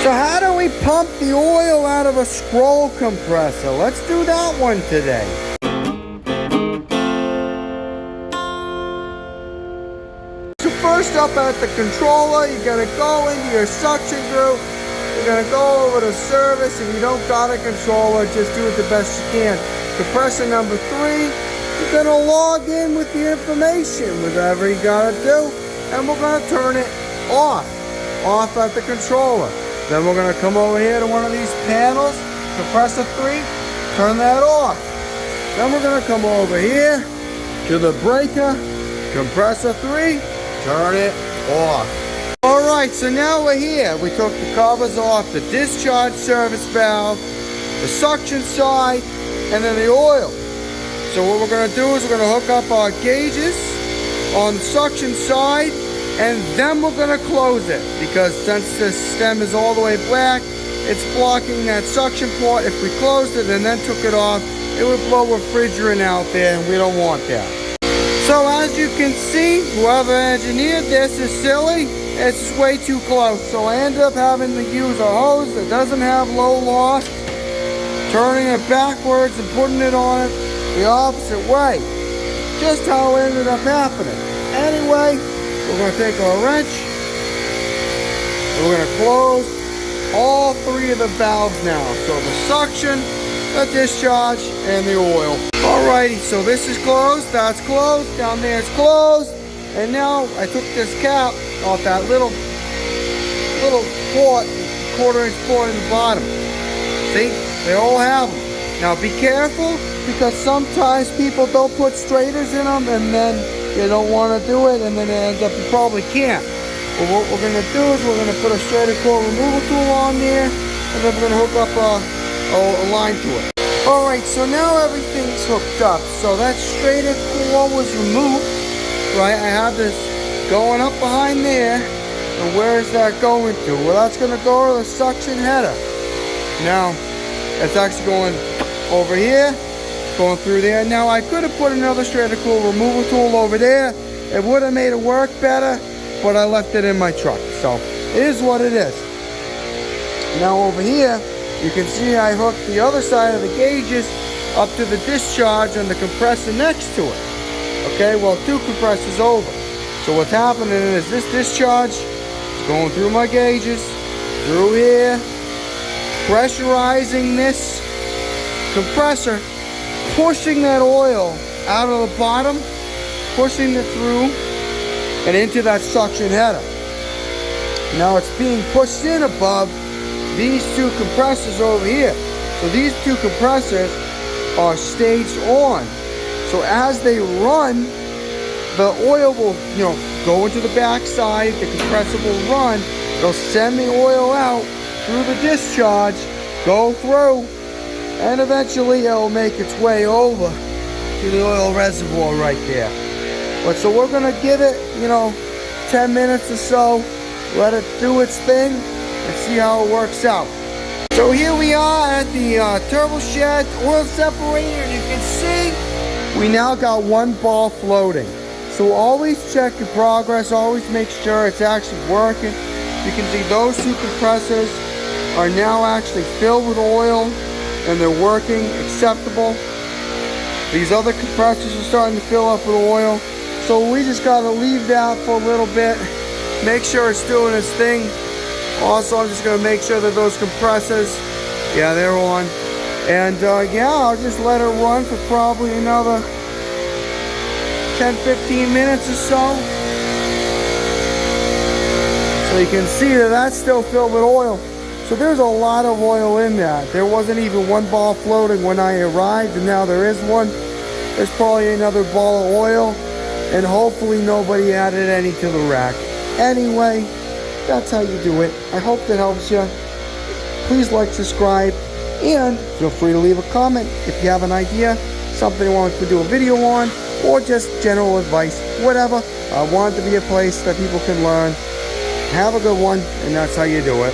So how do we pump the oil out of a scroll compressor? Let's do that one today. So first up at the controller, you're going to go into your suction group. You're going to go over to service. If you don't got a controller, just do it the best you can. Compressor number 3, you're going to log in with the information, whatever you got to do, and we're going to turn it off at the controller. Then we're going to come over here to one of these panels, compressor 3, turn that off. Then we're going to come over here to the breaker, compressor 3, turn it off. Alright, so now we're here. We took the covers off the discharge service valve, the suction side, and then the oil. So what we're going to do is we're going to hook up our gauges on the suction side, and then we're going to close it, because since the stem is all the way black, it's blocking that suction port. If we closed it and then took it off, it would blow refrigerant out there, and we don't want that. So as you can see, whoever engineered this is silly. It's just way too close. So I ended up having to use a hose that doesn't have low loss, turning it backwards and putting it on it the opposite way. Just how it ended up happening. Anyway, we're going to take our wrench, and we're going to close all 3 of the valves now. So the suction, the discharge, and the oil. Alrighty, so this is closed, that's closed, down there is closed. And now I took this cap off that little port, 1/4 inch port in the bottom. See, they all have them. Now be careful, because sometimes people don't put straighters in them, and then they don't want to do it, and then it ends up you probably can't. But what we're going to do is we're going to put a straighter core removal tool on there, and then we're going to hook up a line to it. Alright, so now everything's hooked up. So that straighter core was removed. Right, I have this going up behind there, and where is that going to? Well, that's going to go to the suction header. Now, it's actually going over here, going through there. Now, I could have put another straighter core removal tool over there. It would have made it work better, but I left it in my truck. So, it is what it is. Now, over here, you can see I hooked the other side of the gauges up to the discharge and the compressor next to it. Okay, well, 2 compressors over. So what's happening is this discharge is going through my gauges, through here, pressurizing this compressor, pushing that oil out of the bottom, pushing it through and into that suction header. Now it's being pushed in above these 2 compressors over here. So these 2 compressors are staged on. So as they run, the oil will, go into the back side, the compressor will run, it'll send the oil out through the discharge, go through, and eventually it'll make its way over to the oil reservoir right there. But so we're going to give it, 10 minutes or so, let it do its thing, and see how it works out. So here we are at the turbo shed oil separator, and you can see we now got 1 ball floating. So always check your progress, always make sure it's actually working. You can see those 2 compressors are now actually filled with oil, and they're working acceptable. These other compressors are starting to fill up with oil. So we just got to leave that for a little bit, make sure it's doing its thing. Also, I'm just going to make sure that those compressors, yeah, they're on. And yeah, I'll just let it run for probably another 10-15 minutes or so. So you can see that that's still filled with oil. So there's a lot of oil in that. There wasn't even 1 ball floating when I arrived, and now there is one. There's probably another ball of oil, and hopefully nobody added any to the rack. Anyway, that's how you do it. I hope that helps you. Please like, subscribe, and feel free to leave a comment if you have an idea, something you want us to do a video on, or just general advice, whatever. I want it to be a place that people can learn. Have a good one, and that's how you do it.